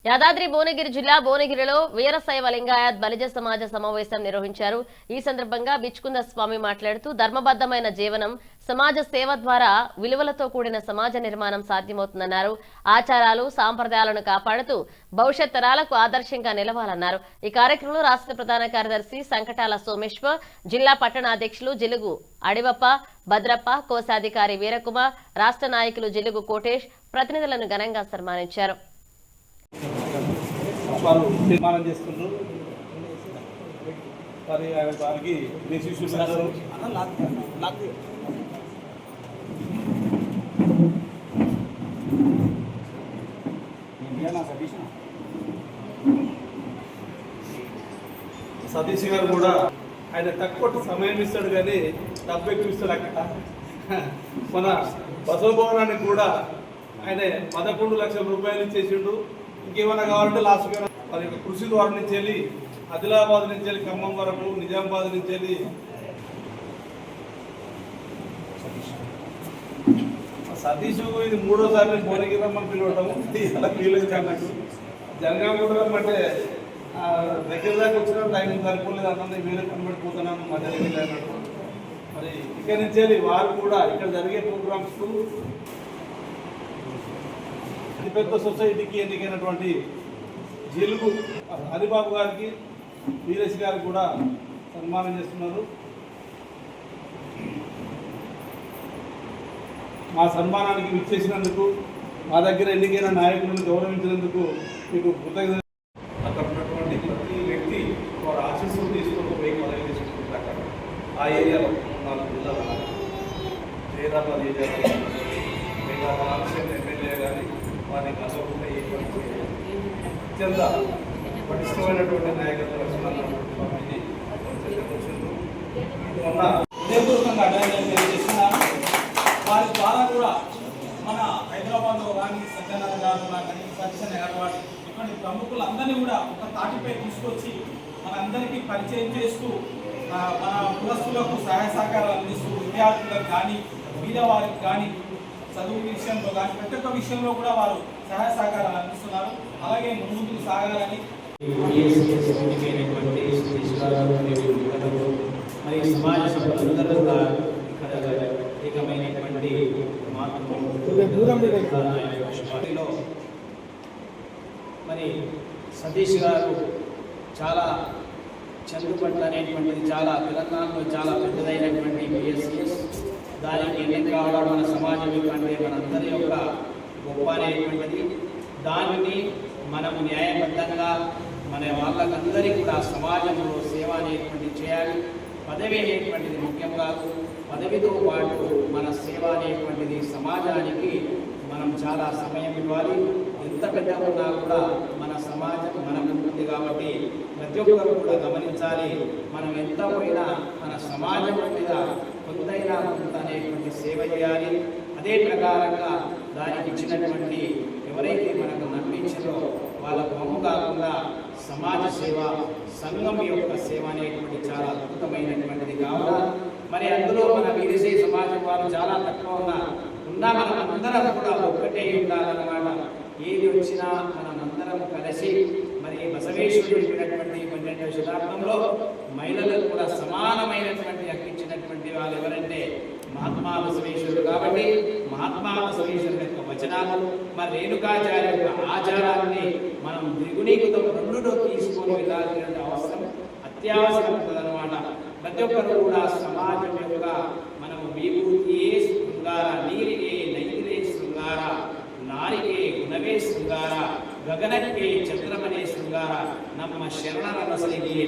యాదాద్రి భువనగిరి జిల్లా భువనగిరిలో వీరశైవ లింగాయత్ బలిజ సమాజ సమావేశం నిర్వహించారు. ఈ సందర్భంగా బిచ్కుంద స్వామి మాట్లాడుతూ ధర్మబద్ధమైన జీవనం, సమాజ సేవ ద్వారా విలువలతో కూడిన సమాజ నిర్మాణం సాధ్యమవుతుందన్నారు. ఆచారాలు, సాంప్రదాయాలను కాపాడుతూ భవిష్యత్ తరాలకు ఆదర్శంగా నిలవాలన్నారు. ఈ కార్యక్రమంలో రాష్ట్ర ప్రధాన కార్యదర్శి సంకటాల సోమేశ్వర్, జిల్లా పట్టణ అధ్యక్షులు జిలుగు అడివప్ప, భద్రప్ప, కోశాధికారి వీరకుమార్, రాష్ట్ర నాయకులు జిలుగు కోటేష్ ప్రతినిధులను ఘనంగా సన్మానించారు. వారు నిర్మాణం చేస్తున్నారు. వారికి సతీష్ గారు కూడా ఆయన తక్కువ సమయం ఇస్తాడు కానీ డబ్బు ఎక్కువ ఇస్తాడు. అక్కడ మన బసవ భవనానికి కూడా ఆయన 11 లక్షల రూపాయలు ఇచ్చేసిండు. ఇంకేమైనా కావాలంటే లాస్ట్ వారి యొక్క కృషి ద్వారా నుంచి వెళ్ళి ఆదిలాబాద్ నుంచి వెళ్ళి ఖమ్మం వరకు, నిజామాబాద్ నుంచి వెళ్ళి సతీష్ ఇది 3వసారి భువనగిరి రమ్మని పిలవటం వీలైతే అన్నట్టు. జనగాం అంటే దగ్గర దాకా వచ్చిన టైం సరిపోలేదు అన్నది వేరే పని పడిపోతున్నాను మధ్యలో అన్నట్టు. మరి ఇక్కడి నుంచి వెళ్ళి వారు కూడా ఇక్కడ జరిగే ప్రోగ్రామ్స్ అతిపెద్ద సొసైటీకి ఎన్నికైనటువంటి జిలుగు హరిబాబు గారికి, వీరేష్ గారికి కూడా సన్మానం చేస్తున్నారు. మా సన్మానానికి విచ్చేసినందుకు, మా దగ్గర ఎన్నికైన నాయకులను గౌరవించినందుకు మీకు కృతజ్ఞతలు. అక్కడ ఉన్నటువంటి ప్రతి వ్యక్తి వారు ఆశీస్సులు తీసుకొని పోయి మొదలు చేసుకుంటారు. అక్కడ ఆ ఏరియాలో 4 జిల్లాల జయరాబాద్ ఏరియాలో ఎమ్మెల్యే కానీ వారిని కలవకుండా ఏ పని చేయాలి. అత్యంత పటిష్టమైనటువంటి నాయకత్వ లక్షణాలు మొన్న హృదయపూర్వకంగా అభినందనలు చేస్తున్నాను. వారి ద్వారా కూడా మన హైదరాబాద్లో కానీ సత్యనారాయణ గారు కానీ సత్యనారాయణ గారు ఇటువంటి ప్రముఖులందరినీ కూడా ఒక తాటిపై తీసుకొచ్చి మనందరికీ పరిచయం చేస్తూ మన కులస్తులకు సహాయ సహకారాలు అందిస్తూ విద్యార్థులకు కానీ బీదవారికి కానీ చదువు విషయంలో కానీ ప్రతి ఒక్క విషయంలో కూడా వారు సహాయ సహకారాలు అందిస్తున్నారు. అలాగే ముందుకు సాగాలని మరి సమాజ సభ్యులందరూ కూడా ఏకమైనటువంటి మరి సతీష్ గారు చాలా చంద్రుపట్ల అనేటువంటిది చాలా తెలంగాణలో చాలా పెద్దదైనటువంటి పిఎస్సిఎస్. దానికి ఎన్నిక కావడం మన సమాజం అంటే మనందరి యొక్క గొప్ప అనేటువంటిది. దానిని మనము న్యాయబద్ధంగా మన వాళ్ళకందరికీ కూడా సమాజంలో సేవ అనేటువంటిది చేయాలి. పదవి అనేటువంటిది ముఖ్యం కాదు, పదవితో పాటు మన సేవ అనేటువంటిది సమాజానికి మనం చాలా సమయం ఇవ్వాలి. ఎంత పెద్ద ఉన్నా కూడా మన సమాజం మనం ఉంటుంది కాబట్టి ప్రతి ఒక్కరు కూడా గమనించాలి. మనం ఎంత పోయినా మన సమాజం మీద కొంతైనా కొంత అనేటువంటి సేవ చేయాలి. అదే ప్రకారంగా దానికి ఇచ్చినటువంటి ఎవరైతే మనకు నమ్మించారో వాళ్ళకు అమ్ము కాకుండా సమాజ సేవ, సంఘం యొక్క సేవ అనేటువంటి చాలా అద్భుతమైనటువంటిది కావున మరి అందులో మన వీరశైవ సమాజం వారు చాలా తక్కువ ఉన్నా మనం అందరం కూడా ఒక్కటే ఉండాలన్నమాట. ఏది వచ్చినా మనం అందరం కలిసి మరి బసవేశ్వరుడు చెప్పినటువంటి 12వ శతాబ్దంలో మహిళలకు కూడా సమానమైనటువంటి హక్కిచ్చినటువంటి వాళ్ళు ఎవరంటే మహాత్మా బసవేశ్వరుడు. కాబట్టి మహాత్మా బసవేశ్వరుడు యొక్క వచనాలు మరి రేణుకాచార్య యొక్క ఆచారాన్ని మనం ద్విగుణీకృతం 2లో తీసుకొని వెళ్ళాల్సిన అవసరం అత్యావసరం ఉంటుందన్నమాట. ప్రతి ఒక్కరు కూడా సమాజం యొక్క మనం విభూతియే శృంగార, నీరిగే నైతిరే శృంగార, ನಾರಿಗೆ ಗುಣವೇ ಶೃಂಗಾರ, ಗಗನಕ್ಕೆ ಚಂದ್ರಮನೆ ಶೃಂಗಾರ, ನಮ್ಮ ಶರಣರ ರಸಲಿಗೆ